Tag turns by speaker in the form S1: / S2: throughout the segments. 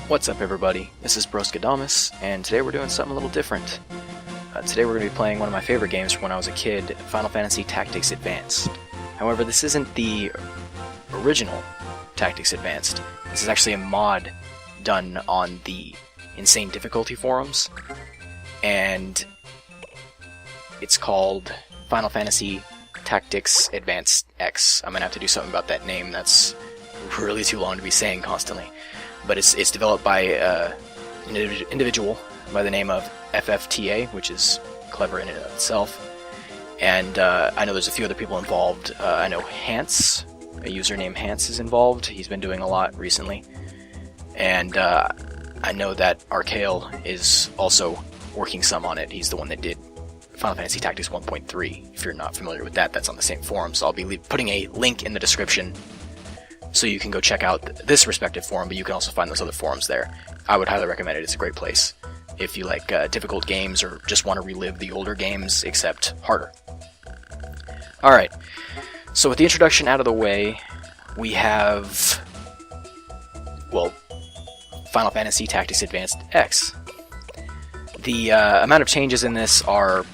S1: What's up, everybody? This is Broskadamus, and today we're doing something a little different. Today we're going to be playing one of my favorite games from when I was a kid, Final Fantasy Tactics Advanced. However, this isn't the original Tactics Advanced. This is actually a mod done on the Insane Difficulty forums, and it's called Final Fantasy Tactics Advanced X. I'm going to have to do something about that name. That's really too long to be saying constantly. But it's developed by an individual by the name of FFTA, which is clever in and of itself. And I know there's a few other people involved. I know Hans, a user named Hans, is involved. He's been doing a lot recently. And I know that Arcale is also working some on it. He's the one that did Final Fantasy Tactics 1.3. If you're not familiar with that, that's on the same forum. So I'll be putting a link in the description so you can go check out this respective forum, but you can also find those other forums there. I would highly recommend it. It's a great place if you like difficult games or just want to relive the older games, except harder. Alright, so with the introduction out of the way, we have, well, Final Fantasy Tactics Advanced X. The amount of changes in this are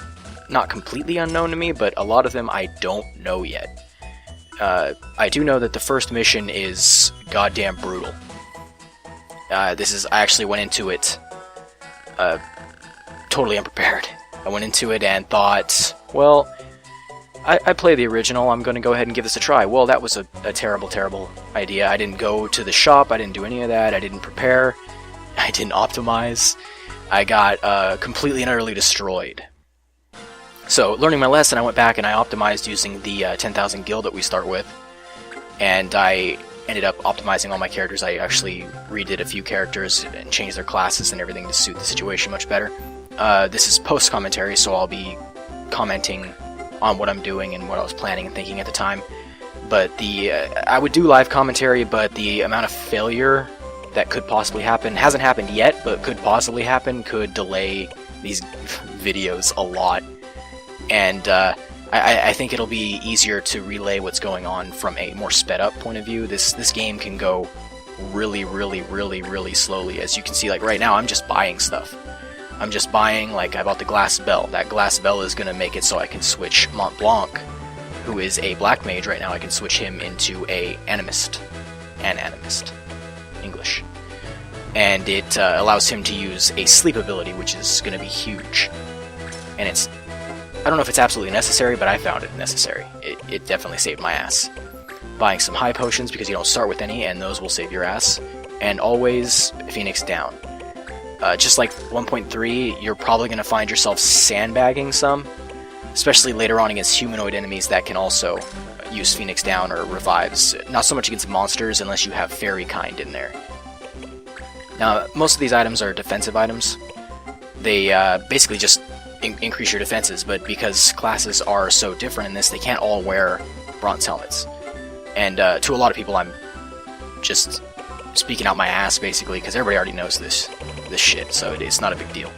S1: not completely unknown to me, but a lot of them I don't know yet. I do know that the first mission is goddamn brutal. I actually went into it totally unprepared. I went into it and thought, well, I play the original, I'm going to go ahead and give this a try. Well, that was a terrible, terrible idea. I didn't go to the shop, I didn't do any of that, I didn't prepare, I didn't optimize. I got completely and utterly destroyed. So, learning my lesson, I went back and I optimized using the 10,000 gil that we start with, and I ended up optimizing all my characters. I actually redid a few characters and changed their classes and everything to suit the situation much better. This is post-commentary, so I'll be commenting on what I'm doing and what I was planning and thinking at the time. But I would do live commentary, but the amount of failure that could possibly happen, hasn't happened yet, but could possibly happen, could delay these videos a lot. And I think it'll be easier to relay what's going on from a more sped up point of view. This game can go really, really, really, really slowly. As you can see, like right now, I'm just buying stuff. I'm just buying, like I bought the Glass Bell. That Glass Bell is going to make it so I can switch Mont Blanc, who is a black mage right now. I can switch him into an animist. English. And it allows him to use a sleep ability, which is going to be huge. And I don't know if it's absolutely necessary, but I found it necessary. It definitely saved my ass. Buying some high potions, because you don't start with any, and those will save your ass. And always Phoenix down. Just like 1.3, you're probably going to find yourself sandbagging some, especially later on against humanoid enemies that can also use Phoenix down or revives. Not so much against monsters, unless you have fairy kind in there. Now, most of these items are defensive items. They basically just increase your defenses, but because classes are so different in this, they can't all wear bronze helmets. And to a lot of people, I'm just speaking out my ass, basically, because everybody already knows this shit, so it's not a big deal.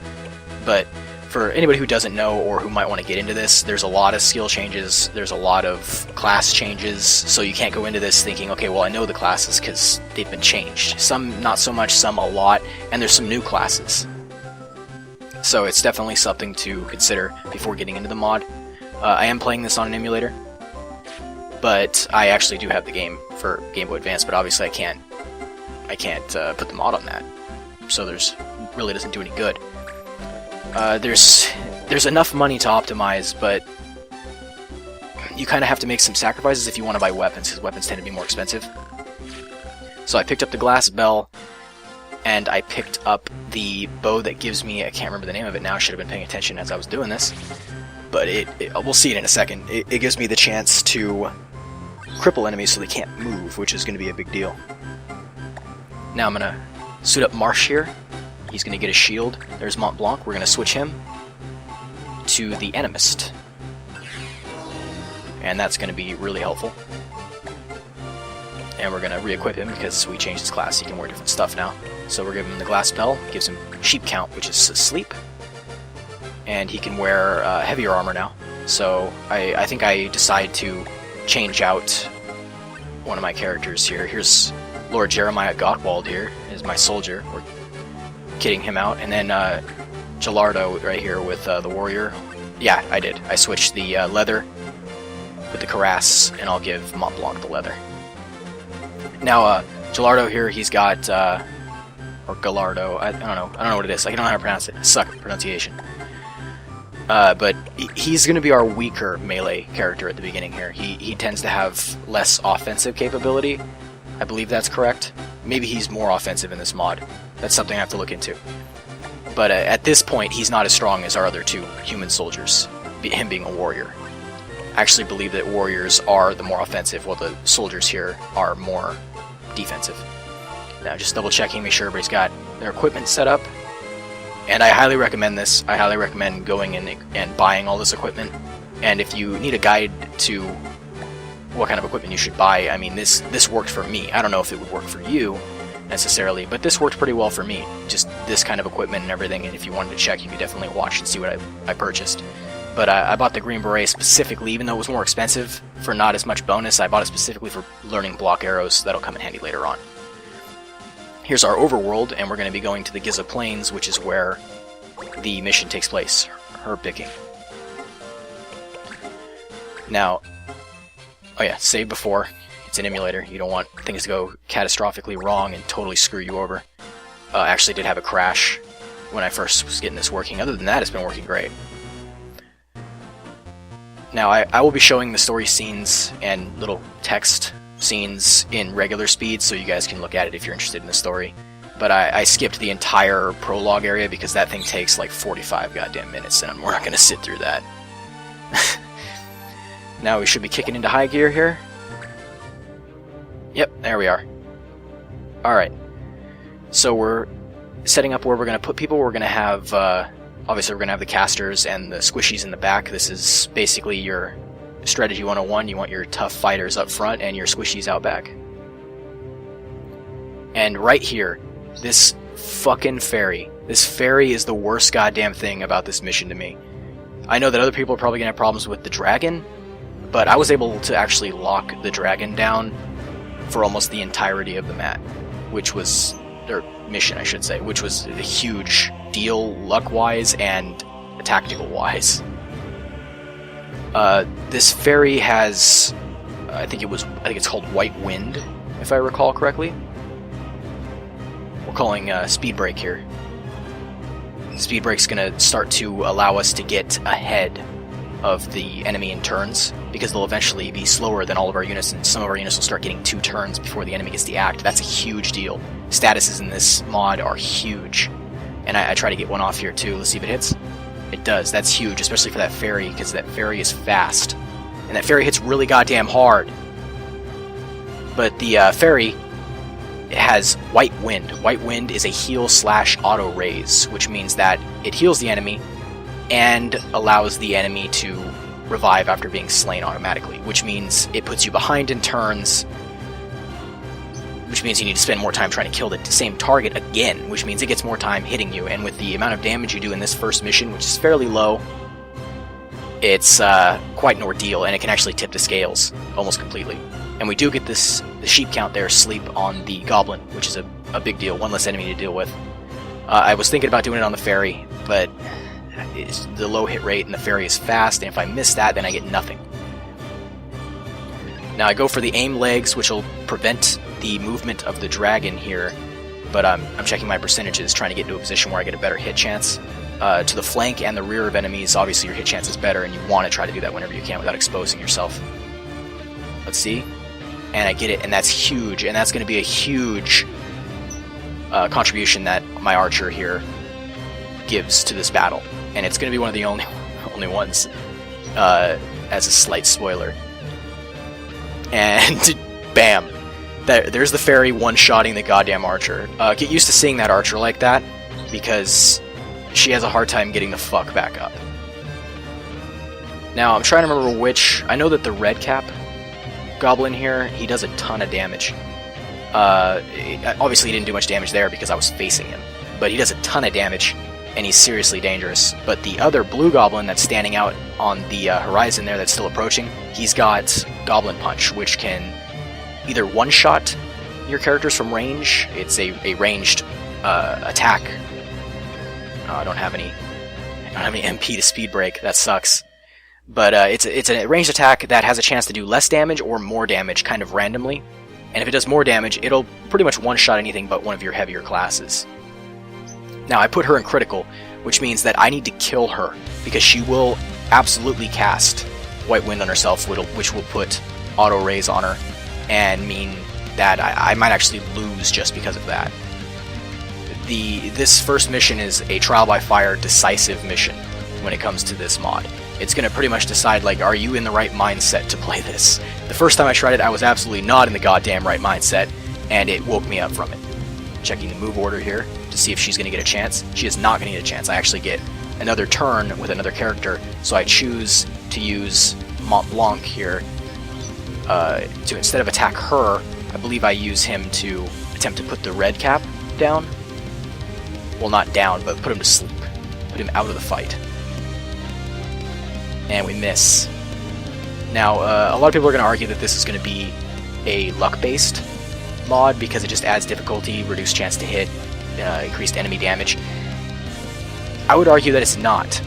S1: But for anybody who doesn't know or who might want to get into this, there's a lot of skill changes, there's a lot of class changes, so you can't go into this thinking, okay, well, I know the classes because they've been changed. Some not so much, some a lot, and there's some new classes. So it's definitely something to consider before getting into the mod. I am playing this on an emulator, but I actually do have the game for Game Boy Advance, but obviously I can't put the mod on that. So really doesn't do any good. There's enough money to optimize, but you kind of have to make some sacrifices if you want to buy weapons, because weapons tend to be more expensive. So I picked up the Glass Bell, and I picked up the bow that gives me, I can't remember the name of it now, I should have been paying attention as I was doing this, but we'll see it in a second. It gives me the chance to cripple enemies so they can't move, which is going to be a big deal. Now I'm going to suit up Marsh here. He's going to get a shield. There's Mont Blanc. We're going to switch him to the Animist. And that's going to be really helpful. And we're going to re-equip him because we changed his class. He can wear different stuff now. So we're giving him the Glass Bell, gives him Sheep Count, which is sleep. And he can wear heavier armor now. So I think I decide to change out one of my characters here. Here's Lord Jeremiah Gottwald here, is my soldier. We're kitting him out. And then Gelato right here with the warrior. Yeah, I did. I switched the leather with the cuirass, and I'll give Mont Blanc the leather. Now, Gelato here, he's got, or Gallardo, I don't know what it is. I don't know how to pronounce it. I suck at pronunciation. But he's going to be our weaker melee character at the beginning here. He tends to have less offensive capability. I believe that's correct. Maybe he's more offensive in this mod. That's something I have to look into. But at this point, he's not as strong as our other two human soldiers, him being a warrior. I actually believe that warriors are the more offensive, while the soldiers here are more defensive. Now, just double checking, make sure everybody's got their equipment set up. And I highly recommend this. I highly recommend going in and buying all this equipment. And if you need a guide to what kind of equipment you should buy, I mean, this worked for me. I don't know if it would work for you necessarily, but this worked pretty well for me. Just this kind of equipment and everything, and if you wanted to check, you could definitely watch and see what I purchased. But I bought the Green Beret specifically, even though it was more expensive, for not as much bonus. I bought it specifically for learning block arrows. That'll come in handy later on. Here's our overworld, and we're going to be going to the Giza Plains, which is where the mission takes place. Herb picking. Now, oh yeah, save before. It's an emulator. You don't want things to go catastrophically wrong and totally screw you over. I actually did have a crash when I first was getting this working. Other than that, it's been working great. Now, I will be showing the story scenes and little text scenes in regular speed, so you guys can look at it if you're interested in the story. But I skipped the entire prologue area because that thing takes like 45 goddamn minutes, and we're not going to sit through that. Now we should be kicking into high gear here. Yep, there we are. Alright. So we're setting up where we're going to put people. We're going to have, obviously we're going to have the casters and the squishies in the back. This is basically your Strategy 101. You want your tough fighters up front and your squishies out back. And right here, this fucking ferry. This ferry is the worst goddamn thing about this mission to me. I know that other people are probably going to have problems with the dragon, but I was able to actually lock the dragon down for almost the entirety of the map, which was, or mission I should say, which was a huge deal luck-wise and tactical-wise. This ferry has, I think it's called White Wind, if I recall correctly. We're calling Speed Brake here. Speed Brake's gonna start to allow us to get ahead of the enemy in turns, because they'll eventually be slower than all of our units, and some of our units will start getting 2 turns before the enemy gets the act. That's a huge deal. Statuses in this mod are huge. And I try to get one off here too. Let's see if it hits. It does. That's huge, especially for that ferry, because that ferry is fast. And that ferry hits really goddamn hard. But the ferry has White Wind. White Wind is a heal/auto raise, which means that it heals the enemy and allows the enemy to revive after being slain automatically, which means it puts you behind in turns, which means you need to spend more time trying to kill the same target again, which means it gets more time hitting you, and with the amount of damage you do in this first mission, which is fairly low, it's quite an ordeal, and it can actually tip the scales almost completely. And we do get the sheep count there sleep on the goblin, which is a big deal, one less enemy to deal with. I was thinking about doing it on the ferry, but it's the low hit rate and the ferry is fast, and if I miss that, then I get nothing. Now I go for the aim legs, which will prevent the movement of the dragon here, but I'm checking my percentages, trying to get into a position where I get a better hit chance. To the flank and the rear of enemies, obviously your hit chance is better, and you want to try to do that whenever you can without exposing yourself. Let's see. And I get it, and that's huge, and that's going to be a huge contribution that my archer here gives to this battle. And it's going to be one of the only ones, as a slight spoiler. And bam! There's the fairy one-shotting the goddamn archer. Get used to seeing that archer like that, because she has a hard time getting the fuck back up. Now, I'm trying to remember which... I know that the red cap goblin here, he does a ton of damage. Obviously he didn't do much damage there because I was facing him, but he does a ton of damage, and he's seriously dangerous. But the other blue goblin that's standing out on the horizon there that's still approaching, he's got Goblin Punch, which can either one-shot your characters from range. It's a ranged attack. Oh, I don't have any MP to speed break. That sucks. But it's a ranged attack that has a chance to do less damage or more damage, kind of randomly. And if it does more damage, it'll pretty much one-shot anything but one of your heavier classes. Now, I put her in critical, which means that I need to kill her, because she will absolutely cast White Wind on herself, which will put auto raise on her, and mean that I might actually lose just because of that. This first mission is a trial by fire decisive mission when it comes to this mod. It's going to pretty much decide, like, are you in the right mindset to play this? The first time I tried it, I was absolutely not in the goddamn right mindset, and it woke me up from it. Checking the move order here to see if she's going to get a chance. She is not going to get a chance. I actually get another turn with another character, so I choose to use Mont Blanc here to, instead of attack her, I believe I use him to attempt to put the red cap down. Well, not down, but put him to sleep. Put him out of the fight. And we miss. Now, a lot of people are going to argue that this is going to be a luck-based mod because it just adds difficulty, reduced chance to hit, increased enemy damage. I would argue that it's not.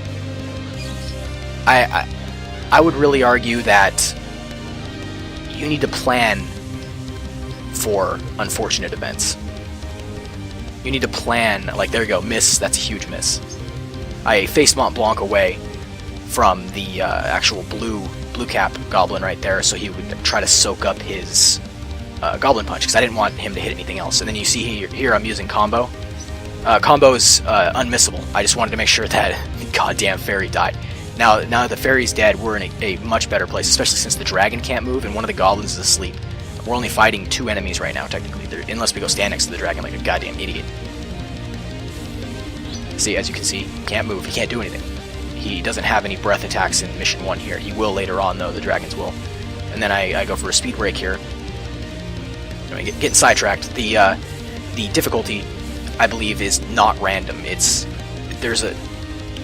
S1: I would really argue that you need to plan for unfortunate events. You need to plan, like, there you go, miss, that's a huge miss. I faced Mont Blanc away from the actual blue cap goblin right there, so he would try to soak up his Goblin Punch, because I didn't want him to hit anything else. And then you see here I'm using combo. Combo's unmissable. I just wanted to make sure that the goddamn fairy died. Now that the fairy's dead, we're in a much better place, especially since the dragon can't move and one of the goblins is asleep. We're only fighting 2 enemies right now, technically, unless we go stand next to the dragon like a goddamn idiot. See, as you can see, he can't move, he can't do anything. He doesn't have any breath attacks in Mission 1 here. He will later on, though, the dragons will. And then I go for a speed break here. Anyway, getting sidetracked. The difficulty, I believe, is not random. There's a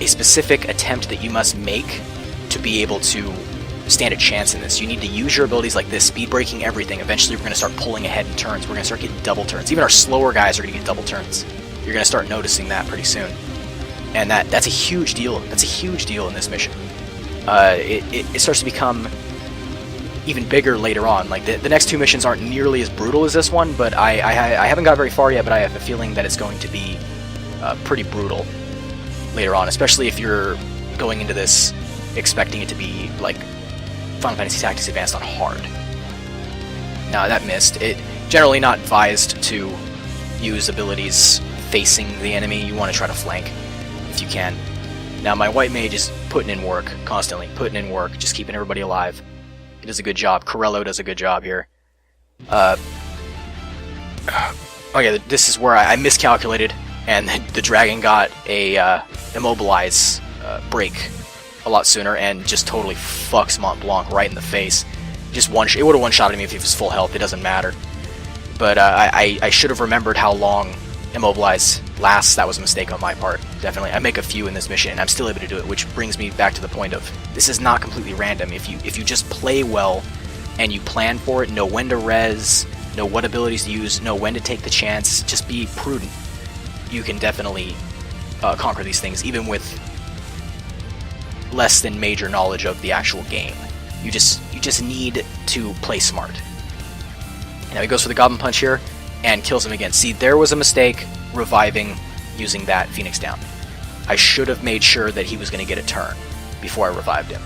S1: specific attempt that you must make to be able to stand a chance in this. You need to use your abilities like this, speed breaking everything. Eventually we're going to start pulling ahead in turns. We're going to start getting double turns. Even our slower guys are going to get double turns. You're going to start noticing that pretty soon. And that's a huge deal. That's a huge deal in this mission. It starts to become even bigger later on. Like, the next 2 missions aren't nearly as brutal as this one, but I haven't got very far yet, but I have a feeling that it's going to be pretty brutal later on, especially if you're going into this expecting it to be like Final Fantasy Tactics Advanced on hard. Now, that missed. It generally not advised to use abilities facing the enemy. You want to try to flank if you can. Now, my white mage is putting in work constantly, putting in work, just keeping everybody alive. He does a good job. Corello does a good job here. Okay, this is where I miscalculated, and the dragon got a immobilize break a lot sooner, and just totally fucks Mont Blanc right in the face. Just it would have one-shotted me if he was full health. It doesn't matter. But I should have remembered how long immobilize lasts. That was a mistake on my part. Definitely. I make a few in this mission, and I'm still able to do it, which brings me back to the point of this is not completely random. If you just play well and you plan for it, know when to res, know what abilities to use, know when to take the chance, just be prudent, you can definitely conquer these things, even with less than major knowledge of the actual game. You just need to play smart. Now he goes for the Goblin Punch here and kills him again. See, there was a mistake reviving using that Phoenix Down. I should have made sure that he was going to get a turn before I revived him.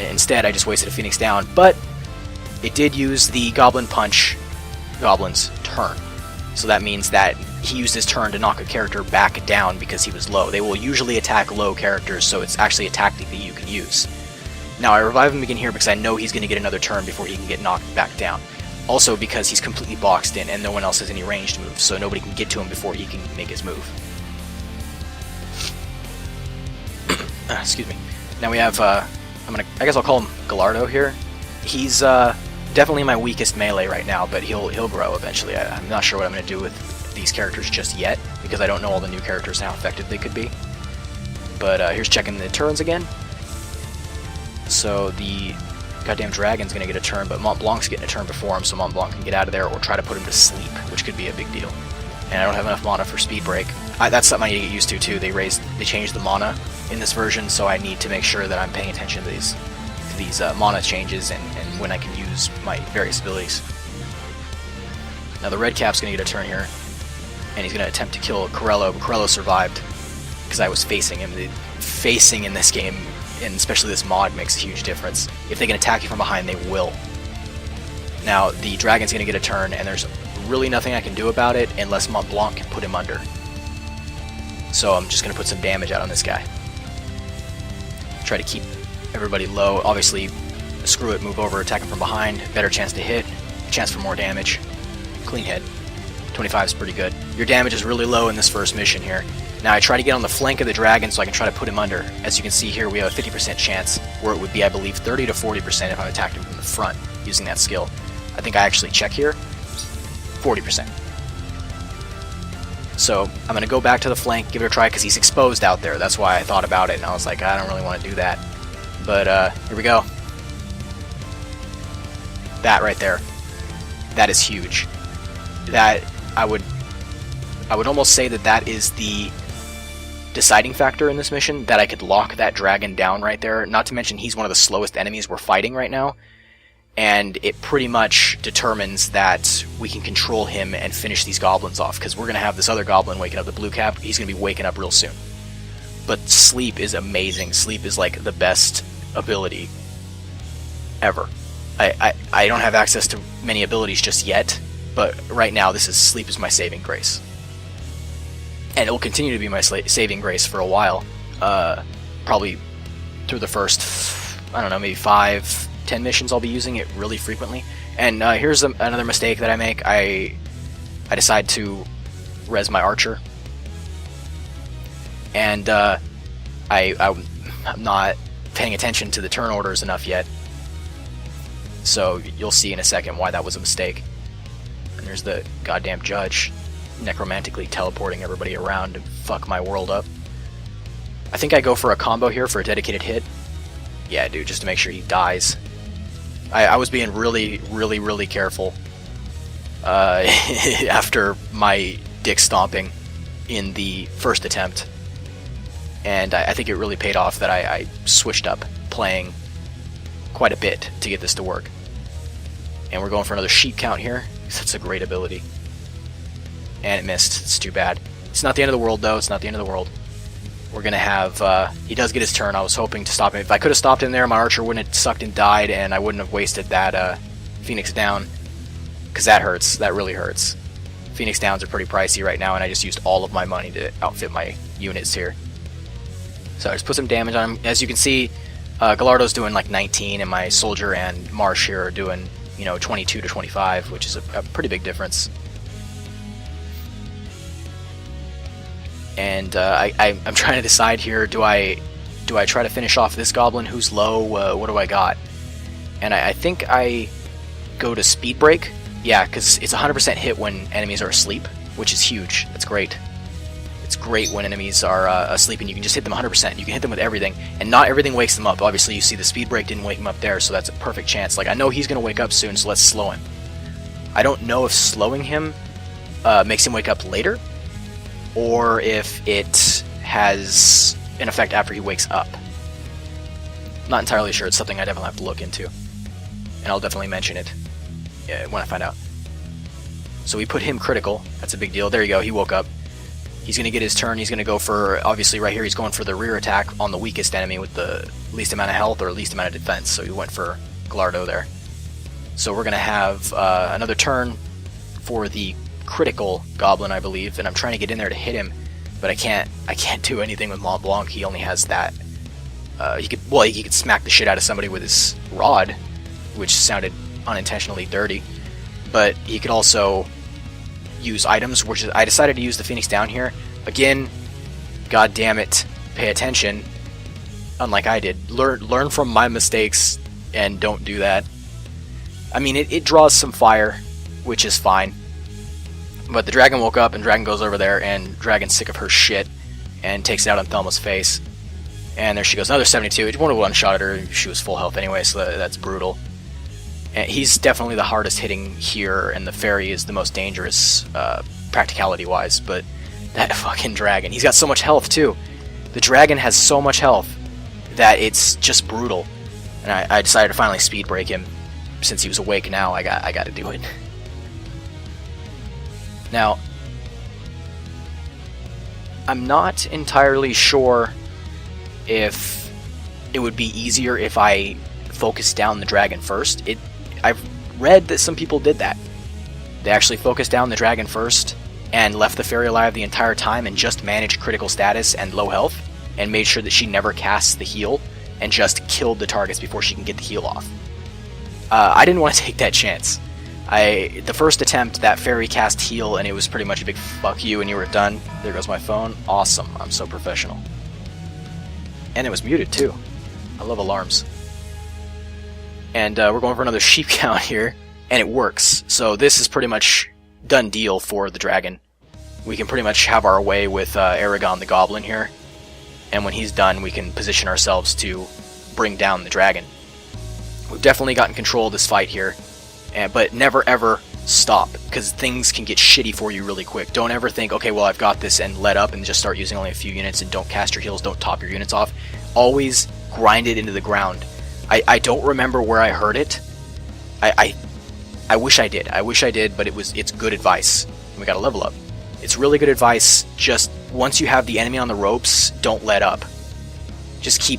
S1: Instead, I just wasted a Phoenix Down, but it did use the Goblin Punch Goblin's turn. So that means that he used his turn to knock a character back down because he was low. They will usually attack low characters, so it's actually a tactic that you can use. Now, I revive him again here because I know he's going to get another turn before he can get knocked back down. Also because he's completely boxed in and no one else has any ranged moves, so nobody can get to him before he can make his move. Excuse me. Now we have, I guess I'll call him Gelato here. He's definitely my weakest melee right now, but he'll grow eventually. I'm not sure what I'm going to do with these characters just yet, because I don't know all the new characters and how effective they could be. But here's checking the turns again. So the goddamn dragon's gonna get a turn, but Mont Blanc's getting a turn before him, so Mont Blanc can get out of there or try to put him to sleep, which could be a big deal. And I don't have enough mana for Speed Break. That's something I need to get used to too. They changed the mana in this version, so I need to make sure that I'm paying attention to these mana changes and when I can use my various abilities. Now the red cap's gonna get a turn here, and he's gonna attempt to kill Corello, but Corello survived because I was facing him. Facing in this game, and especially this mod, makes a huge difference. If they can attack you from behind, they will. Now the dragon's gonna get a turn, and there's really nothing I can do about it unless Mont Blanc can put him under. So I'm just gonna put some damage out on this guy. Try to keep everybody low. Obviously, screw it, move over, attack him from behind. Better chance to hit, chance for more damage. Clean hit. 25 is pretty good. Your damage is really low in this first mission here. Now I try to get on the flank of the dragon so I can try to put him under. As you can see here, we have a 50% chance, where it would be, I believe, 30 to 40% if I attacked him from the front using that skill. I think I actually check here. 40%. So I'm going to go back to the flank, give it a try, because he's exposed out there. That's why I thought about it, and I was like, I don't really want to do that. But here we go. That right there. That is huge. That, I would almost say that is the deciding factor in this mission, that I could lock that dragon down right there. Not to mention he's one of the slowest enemies we're fighting right now. And it pretty much determines that we can control him and finish these goblins off, because we're going to have this other goblin waking up, the blue cap. He's going to be waking up real soon. But sleep is amazing. Sleep is like the best ability ever. I don't have access to many abilities just yet, but right now sleep is my saving grace. And it will continue to be my saving grace for a while. Probably through the first, I don't know, maybe 5-10 missions I'll be using it really frequently. And here's another mistake that I make. I decide to res my archer. And I'm not paying attention to the turn orders enough yet. So you'll see in a second why that was a mistake. And there's the goddamn judge necromantically teleporting everybody around to fuck my world up. I think I go for a combo here for a dedicated hit. Yeah, dude, just to make sure he dies. I was being really careful after my dick stomping in the first attempt. And I think it really paid off that I switched up playing quite a bit to get this to work. And we're going for another sheep count here. That's a great ability. And it missed. It's too bad. It's not the end of the world, though. It's not the end of the world. We're going to have... he does get his turn. I was hoping to stop him. If I could have stopped him there, my archer wouldn't have sucked and died, and I wouldn't have wasted that Phoenix down. Because that hurts. That really hurts. Phoenix downs are pretty pricey right now, and I just used all of my money to outfit my units here. So I just put some damage on him. As you can see, Gallardo's doing like 19, and my soldier and Marsh here are doing, 22 to 25, which is a pretty big difference. And I'm trying to decide here, do I try to finish off this goblin who's low? What do I got? And I think I go to Speed Break. Yeah, because it's 100% hit when enemies are asleep, which is huge. That's great. It's great when enemies are asleep and you can just hit them 100%. You can hit them with everything, and not everything wakes them up. Obviously, you see the Speed Break didn't wake him up there, so that's a perfect chance. Like, I know he's going to wake up soon, so let's slow him. I don't know if slowing him makes him wake up later, or if it has an effect after he wakes up. I'm not entirely sure. It's something I definitely have to look into, and I'll definitely mention it when I find out. So we put him critical. That's a big deal. There you go. He woke up. He's going to get his turn. He's going to go for, obviously right here, he's going for the rear attack on the weakest enemy with the least amount of health or least amount of defense. So he went for Gelato there. So we're going to have another turn for the critical goblin, I believe, and I'm trying to get in there to hit him, but I can't do anything with Mont Blanc. He only has that. He could smack the shit out of somebody with his rod, which sounded unintentionally dirty, but he could also use items, which is, I decided to use the Phoenix down here. Again, god damn it, pay attention, unlike I did. Learn from my mistakes and don't do that. I mean, it draws some fire, which is fine. But the dragon woke up, and dragon goes over there, and dragon's sick of her shit, and takes it out on Thelma's face. And there she goes, another 72. It would have one-shotted her. She was full health anyway, so that's brutal. And he's definitely the hardest hitting here, and the fairy is the most dangerous, practicality-wise. But that fucking dragon, he's got so much health too. The dragon has so much health that it's just brutal. And I decided to finally speed break him. Since he was awake now, I got to do it. Now, I'm not entirely sure if it would be easier if I focused down the dragon first. I've read that some people did that. They actually focused down the dragon first and left the fairy alive the entire time and just managed critical status and low health and made sure that she never casts the heal and just killed the targets before she can get the heal off. I didn't want to take that chance. The first attempt, that fairy cast heal, and it was pretty much a big fuck you and you were done. There goes my phone. Awesome. I'm so professional. And it was muted too. I love alarms. And we're going for another sheep count here, and it works. So this is pretty much done deal for the dragon. We can pretty much have our way with Aragon the Goblin here. And when he's done, we can position ourselves to bring down the dragon. We've definitely gotten control of this fight here, but never ever stop, because things can get shitty for you really quick. Don't ever think, okay, well, I've got this, and let up and just start using only a few units, and don't cast your heals, don't top your units off. Always grind it into the ground. I don't remember where I heard it. I wish I did. I wish I did, but it's good advice. We gotta level up. It's really good advice. Just once you have the enemy on the ropes, don't let up. Just keep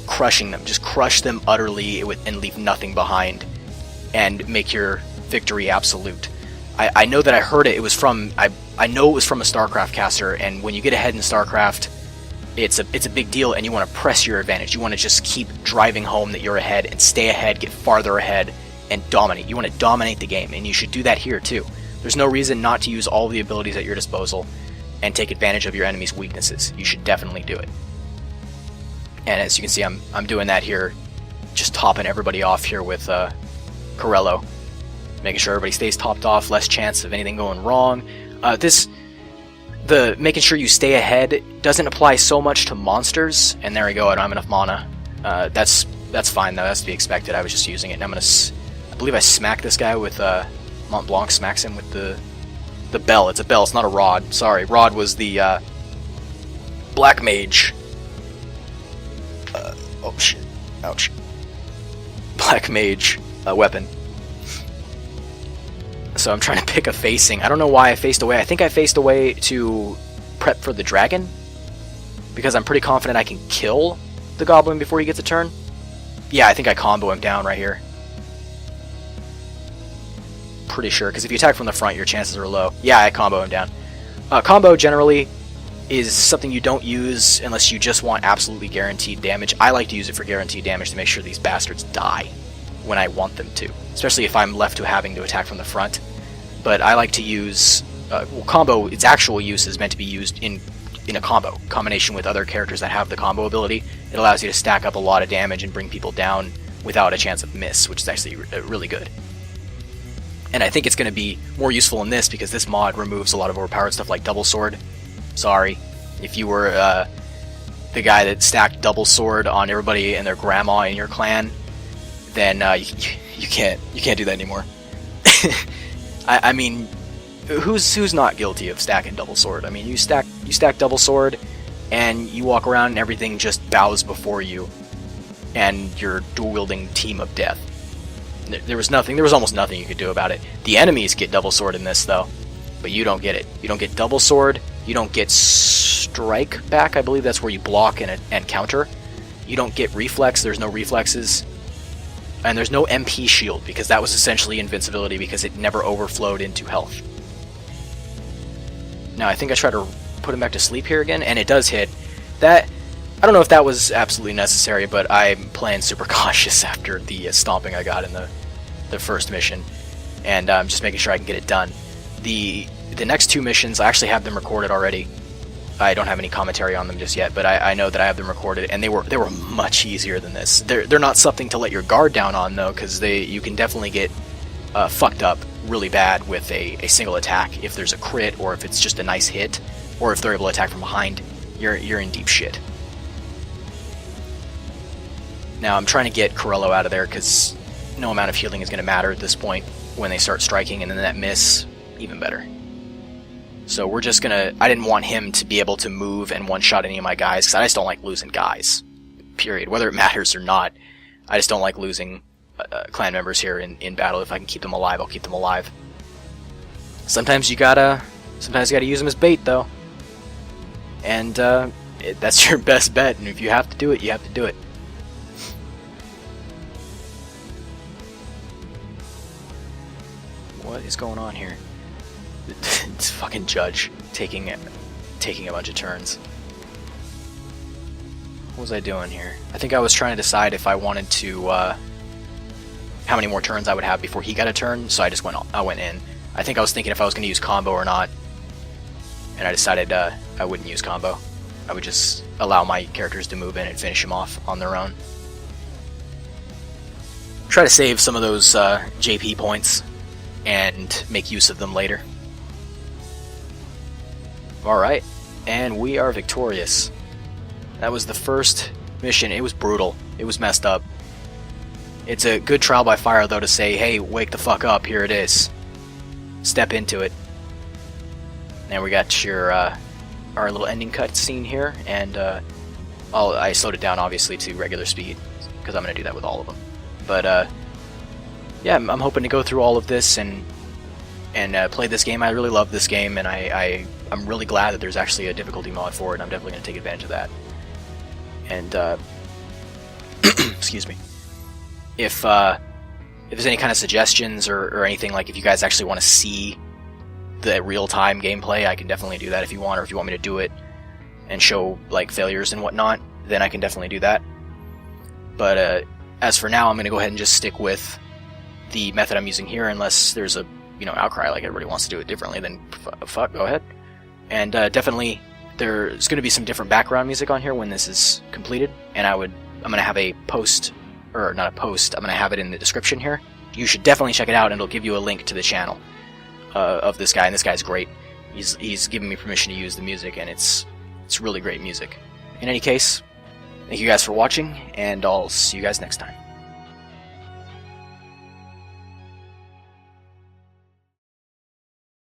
S1: crushing them. Just crush them utterly and leave nothing behind, and make your victory absolute. I know that I heard it. It was from I know it was from a StarCraft caster, and when you get ahead in StarCraft, it's a big deal, and you want to press your advantage. You want to just keep driving home that you're ahead and stay ahead, get farther ahead, and dominate. You want to dominate the game, and you should do that here too. There's no reason not to use all the abilities at your disposal and take advantage of your enemy's weaknesses. You should definitely do it. And as you can see, I'm doing that here, just topping everybody off here with Corello, making sure everybody stays topped off, less chance of anything going wrong. Making sure you stay ahead doesn't apply so much to monsters. And there we go, I don't have enough mana. That's fine though, that's to be expected. I was just using it, and I believe I smacked this guy with Mont Blanc smacks him with the bell. It's a bell, it's not a rod. Sorry, rod was the Black Mage. Oh shit, ouch. Black Mage weapon. So I'm trying to pick a facing. I don't know why I faced away. I think I faced away to prep for the dragon, because I'm pretty confident I can kill the goblin before he gets a turn. Yeah, I think I combo him down right here. Pretty sure, because if you attack from the front, your chances are low. Yeah, I combo him down. Combo generally is something you don't use unless you just want absolutely guaranteed damage. I like to use it for guaranteed damage to make sure these bastards die when I want them to, especially if I'm left to having to attack from the front. But I like to use combo. Its actual use is meant to be used in a combination with other characters that have the combo ability. It allows you to stack up a lot of damage and bring people down without a chance of miss, which is actually really good. And I think it's going to be more useful in this because this mod removes a lot of overpowered stuff like double sword. Sorry, if you were the guy that stacked double sword on everybody and their grandma in your clan, then you can't do that anymore. I mean, who's not guilty of stacking double sword? I mean, you stack double sword, and you walk around and everything just bows before you, and you're dual wielding team of death. There was almost nothing you could do about it. The enemies get double sword in this though, but you don't get it. You don't get double sword. You don't get strike back. I believe that's where you block and counter. You don't get reflex. There's no reflexes. And there's no MP shield, because that was essentially invincibility because it never overflowed into health. Now I think I try to put him back to sleep here again, and it does hit. That, I don't know if that was absolutely necessary, but I'm playing super cautious after the stomping I got in the first mission, and I'm just making sure I can get it done. The next two missions, I actually have them recorded already. I don't have any commentary on them just yet, but I know that I have them recorded, and they were much easier than this. They're not something to let your guard down on though, because you can definitely get fucked up really bad with a single attack if there's a crit, or if it's just a nice hit, or if they're able to attack from behind. You're in deep shit. Now I'm trying to get Corello out of there because no amount of healing is going to matter at this point when they start striking, and then that miss, even better. So we're just gonna... I didn't want him to be able to move and one-shot any of my guys, because I just don't like losing guys. Period. Whether it matters or not, I just don't like losing clan members here in battle. If I can keep them alive, I'll keep them alive. Sometimes you gotta use them as bait, though. And that's your best bet, and if you have to do it, you have to do it. What is going on here? It's fucking Judge taking a bunch of turns. What was I doing here? I think I was trying to decide if I wanted to how many more turns I would have before he got a turn, so I went in. I think I was thinking if I was going to use combo or not, and I decided I wouldn't use combo. I would just allow my characters to move in and finish them off on their own. Try to save some of those JP points and make use of them later. Alright, and we are victorious. That was the first mission. It was brutal. It was messed up. It's a good trial by fire, though, to say, hey, wake the fuck up, here it is. Step into it. And we got our little ending cutscene here, and I slowed it down, obviously, to regular speed, because I'm going to do that with all of them. But, yeah, I'm hoping to go through all of this and play this game. I really love this game, and I'm really glad that there's actually a difficulty mod for it, and I'm definitely going to take advantage of that. And, excuse me. If there's any kind of suggestions or anything, like if you guys actually want to see the real-time gameplay, I can definitely do that if you want, or if you want me to do it and show, like, failures and whatnot, then I can definitely do that. But, as for now, I'm going to go ahead and just stick with the method I'm using here, unless there's a, outcry, like everybody wants to do it differently, then fuck, go ahead. And definitely, there's going to be some different background music on here when this is completed, and I'm going to have a post, or not a post, I'm going to have it in the description here. You should definitely check it out, and it'll give you a link to the channel of this guy, and this guy's great. He's given me permission to use the music, and it's really great music. In any case, thank you guys for watching, and I'll see you guys next time.